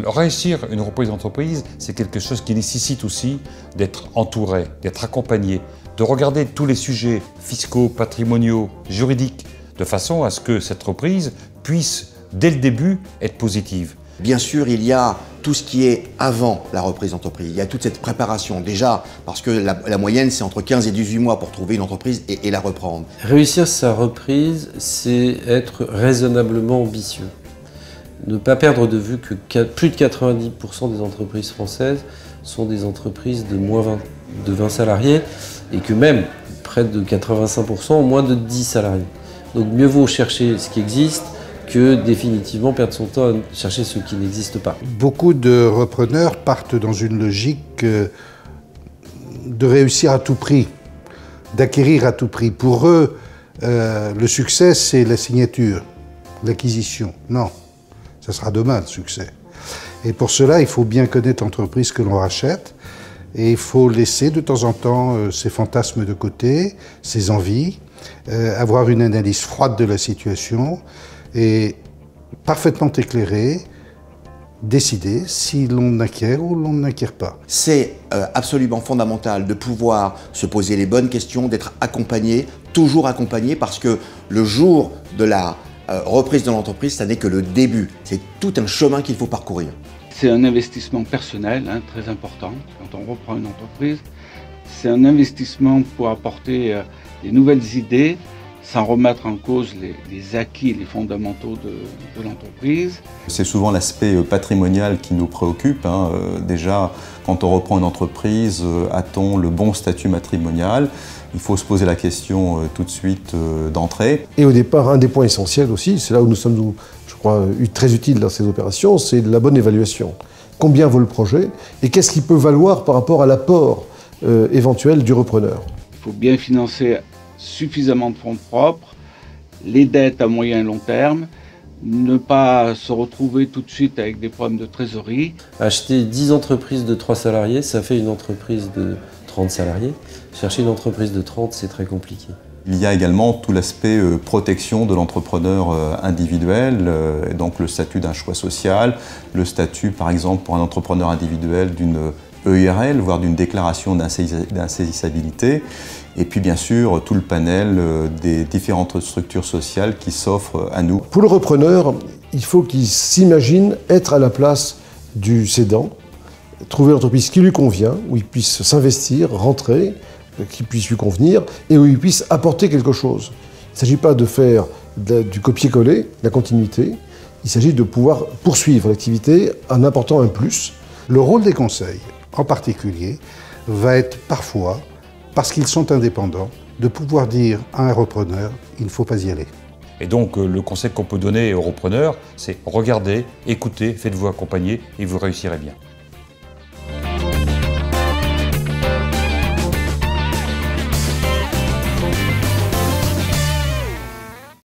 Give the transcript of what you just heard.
Réussir une reprise d'entreprise, c'est quelque chose qui nécessite aussi d'être entouré, d'être accompagné, de regarder tous les sujets fiscaux, patrimoniaux, juridiques, de façon à ce que cette reprise puisse, dès le début, être positive. Bien sûr, il y a tout ce qui est avant la reprise d'entreprise. Il y a toute cette préparation, déjà, parce que la moyenne, c'est entre 15 et 18 mois pour trouver une entreprise et la reprendre. Réussir sa reprise, c'est être raisonnablement ambitieux. Ne pas perdre de vue que plus de 90% des entreprises françaises sont des entreprises de moins de 20 salariés et que même près de 85% ont moins de 10 salariés. Donc mieux vaut chercher ce qui existe que définitivement perdre son temps à chercher ce qui n'existe pas. Beaucoup de repreneurs partent dans une logique de réussir à tout prix, d'acquérir à tout prix. Pour eux, le succès, c'est la signature, l'acquisition. Non, ça sera demain le succès. Et pour cela, il faut bien connaître l'entreprise que l'on rachète et il faut laisser de temps en temps ses fantasmes de côté, ses envies, avoir une analyse froide de la situation et parfaitement éclairé, décider si l'on acquiert ou l'on n'acquiert pas. C'est absolument fondamental de pouvoir se poser les bonnes questions, d'être accompagné, toujours accompagné, parce que le jour de la reprise de l'entreprise, ça n'est que le début. C'est tout un chemin qu'il faut parcourir. C'est un investissement personnel, très important. Quand on reprend une entreprise, c'est un investissement pour apporter des nouvelles idées, sans remettre en cause les acquis, les fondamentaux de l'entreprise. C'est souvent l'aspect patrimonial qui nous préoccupe. Déjà, quand on reprend une entreprise, a-t-on le bon statut matrimonial? Il faut se poser la question tout de suite d'entrée. Et au départ, un des points essentiels aussi, c'est là où nous sommes, je crois, très utiles dans ces opérations, c'est la bonne évaluation. Combien vaut le projet et qu'est-ce qu'il peut valoir par rapport à l'apport éventuel du repreneur? Il faut bien financer suffisamment de fonds propres, les dettes à moyen et long terme, ne pas se retrouver tout de suite avec des problèmes de trésorerie. Acheter 10 entreprises de 3 salariés, ça fait une entreprise de 30 salariés. Chercher une entreprise de 30, c'est très compliqué. Il y a également tout l'aspect protection de l'entrepreneur individuel, et donc le statut d'un choix social, le statut par exemple pour un entrepreneur individuel d'une EIRL, voire d'une déclaration d'insaisissabilité, et puis bien sûr tout le panel des différentes structures sociales qui s'offrent à nous. Pour le repreneur, il faut qu'il s'imagine être à la place du cédant, trouver l'entreprise qui lui convient, où il puisse s'investir, rentrer, qui puisse lui convenir, et où il puisse apporter quelque chose. Il ne s'agit pas de faire du copier-coller, de la continuité, il s'agit de pouvoir poursuivre l'activité en apportant un plus. Le rôle des conseils, en particulier, va être parfois, parce qu'ils sont indépendants, de pouvoir dire à un repreneur, il ne faut pas y aller. Et donc le conseil qu'on peut donner aux repreneurs, c'est regardez, écoutez, faites-vous accompagner et vous réussirez bien.